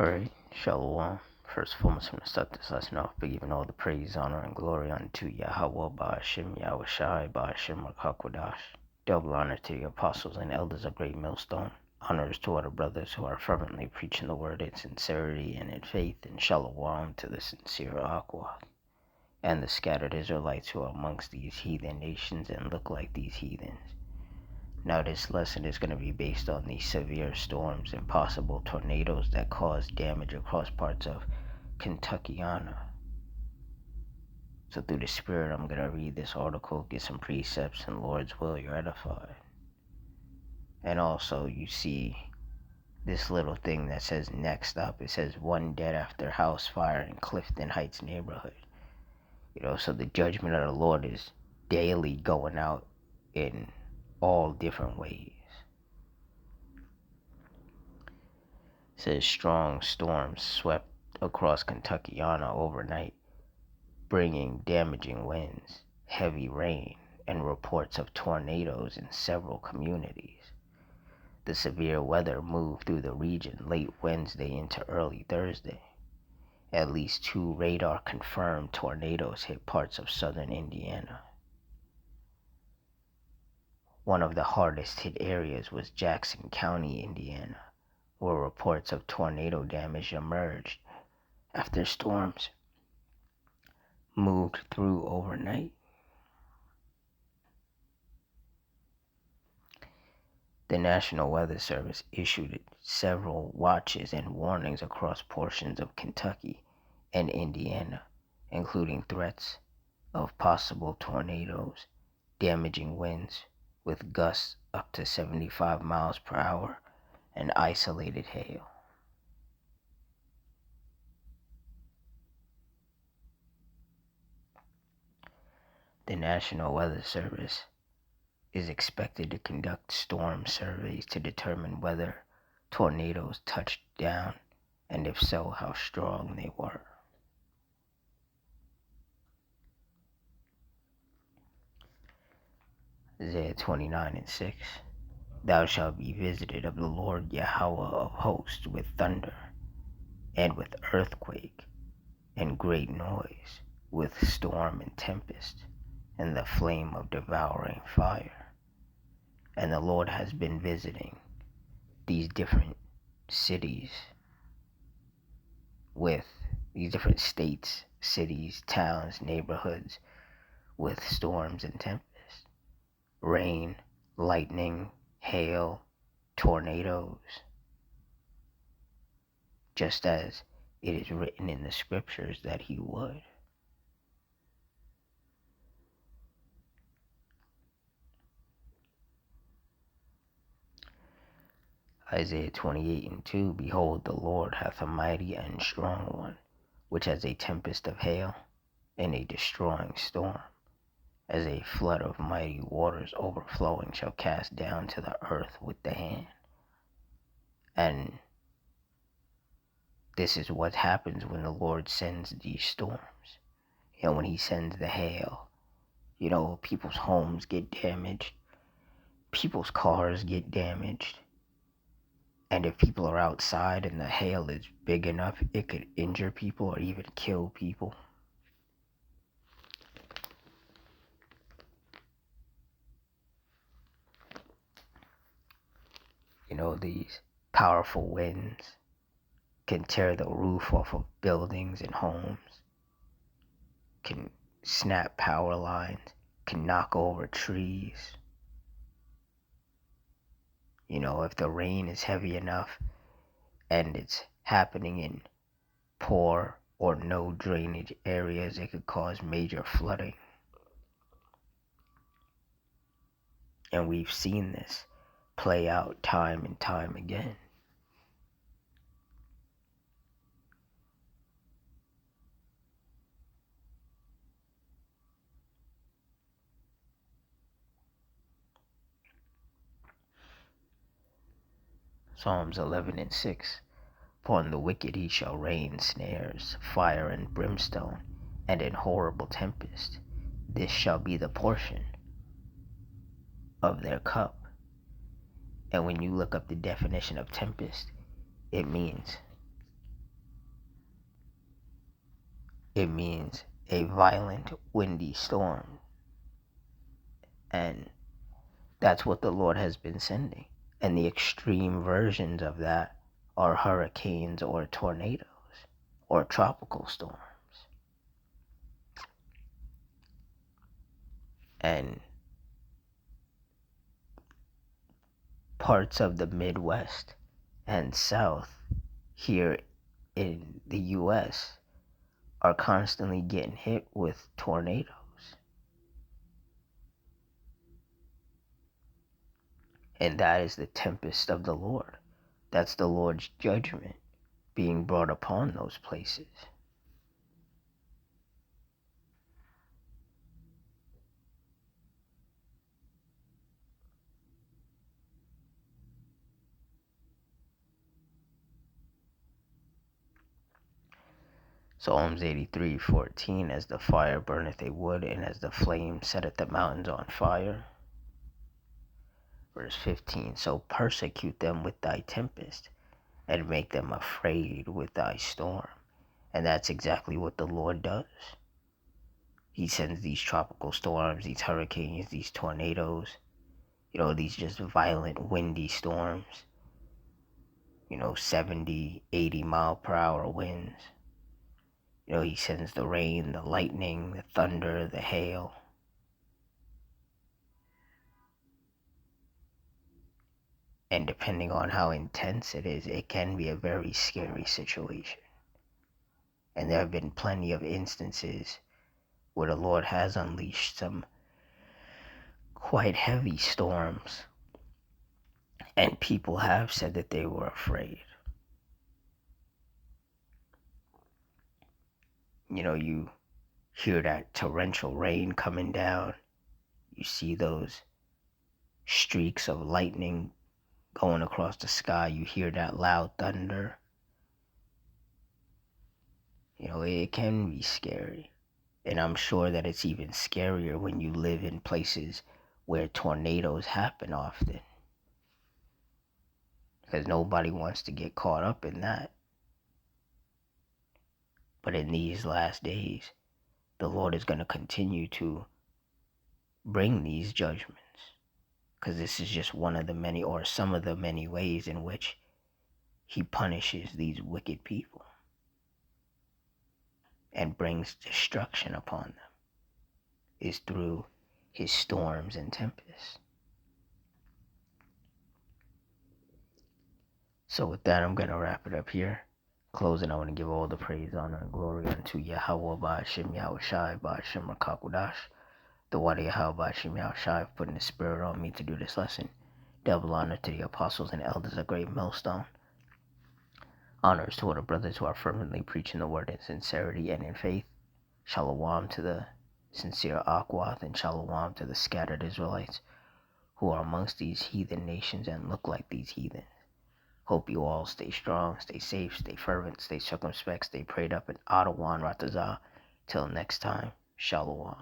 Alright, Shalom. First and foremost, I'm going to start this lesson off by giving all the praise, honor, and glory unto Yahweh, Ba'ashem, Yahweh Shai, Ba'ashem, Rakakwadash. Double honor to the apostles and elders of Great Millstone. Honors to other brothers who are fervently preaching the word in sincerity and in faith, and Shalom to the sincere Aqua, and the scattered Israelites who are amongst these heathen nations and look like these heathens. Now this lesson is going to be based on the severe storms and possible tornadoes that cause damage across parts of Kentuckiana. So through the Spirit, I'm going to read this article, get some precepts, and Lord's will, you're edified. And also you see this little thing that says next up. It says 1 dead after house fire in Clifton Heights neighborhood. So the judgment of the Lord is daily going out in all different ways. It says strong storms swept across Kentuckiana overnight, bringing damaging winds, heavy rain, and reports of tornadoes in several communities. The severe weather moved through the region late Wednesday into early Thursday. At least 2 radar-confirmed tornadoes hit parts of southern Indiana. One of the hardest hit areas was Jackson County, Indiana, where reports of tornado damage emerged after storms moved through overnight. The National Weather Service issued several watches and warnings across portions of Kentucky and Indiana, including threats of possible tornadoes, damaging winds with gusts up to 75 miles per hour, and isolated hail. The National Weather Service is expected to conduct storm surveys to determine whether tornadoes touched down, and if so, how strong they were. Isaiah 29:6. Thou shalt be visited of the Lord Yahweh of hosts with thunder, and with earthquake, and great noise, with storm and tempest, and the flame of devouring fire. And the Lord has been visiting these different cities with these different states, cities, towns, neighborhoods with storms and tempests, rain, lightning, hail, tornadoes, just as it is written in the scriptures that he would. Isaiah 28:2. Behold, the Lord hath a mighty and strong one, which as a tempest of hail and a destroying storm, as a flood of mighty waters overflowing, shall cast down to the earth with the hand. And this is what happens when the Lord sends these storms. When he sends the hail, people's homes get damaged, people's cars get damaged. And if people are outside and the hail is big enough, it could injure people or even kill people. These powerful winds can tear the roof off of buildings and homes, can snap power lines, can knock over trees. If the rain is heavy enough and it's happening in poor or no drainage areas, it could cause major flooding. And we've seen this play out time and time again. Psalms 11:6. Upon the wicked he shall rain snares, fire and brimstone, and in horrible tempest. This shall be the portion of their cup. And when you look up the definition of tempest, it means It means a violent, windy storm. And that's what the Lord has been sending. And the extreme versions of that are hurricanes or tornadoes or tropical storms. And parts of the Midwest and South here in the US are constantly getting hit with tornadoes. And that is the tempest of the Lord. That's the Lord's judgment being brought upon those places. Psalms 83:14, as the fire burneth a wood, and as the flame setteth the mountains on fire. Verse 15, so persecute them with thy tempest, and make them afraid with thy storm. And that's exactly what the Lord does. He sends these tropical storms, these hurricanes, these tornadoes, these just violent, windy storms, 70, 80 mile per hour winds. He sends the rain, the lightning, the thunder, the hail. And depending on how intense it is, it can be a very scary situation. And there have been plenty of instances where the Lord has unleashed some quite heavy storms, and people have said that they were afraid. You hear that torrential rain coming down. You see those streaks of lightning going across the sky. You hear that loud thunder. It can be scary. And I'm sure that it's even scarier when you live in places where tornadoes happen often. Because nobody wants to get caught up in that. But in these last days, the Lord is going to continue to bring these judgments. Because this is just one of the many, or some of the many ways in which he punishes these wicked people and brings destruction upon them, is through his storms and tempests. So with that, I'm going to wrap it up here. Closing, I want to give all the praise, honor, and glory unto Yahweh Ba'ashem Yahushai Ba'ashem Rakakwadash. The water Yahweh Ba'ashem Yahushai putting the spirit on me to do this lesson. Double honor to the apostles and elders, a great millstone. Honors to all the brothers who are fervently preaching the word in sincerity and in faith. Shalom to the sincere Akwath, and shalom to the scattered Israelites who are amongst these heathen nations and look like these heathens. Hope you all stay strong, stay safe, stay fervent, stay circumspect, stay prayed up, and Adawan Ratazah. Till next time, Shalom.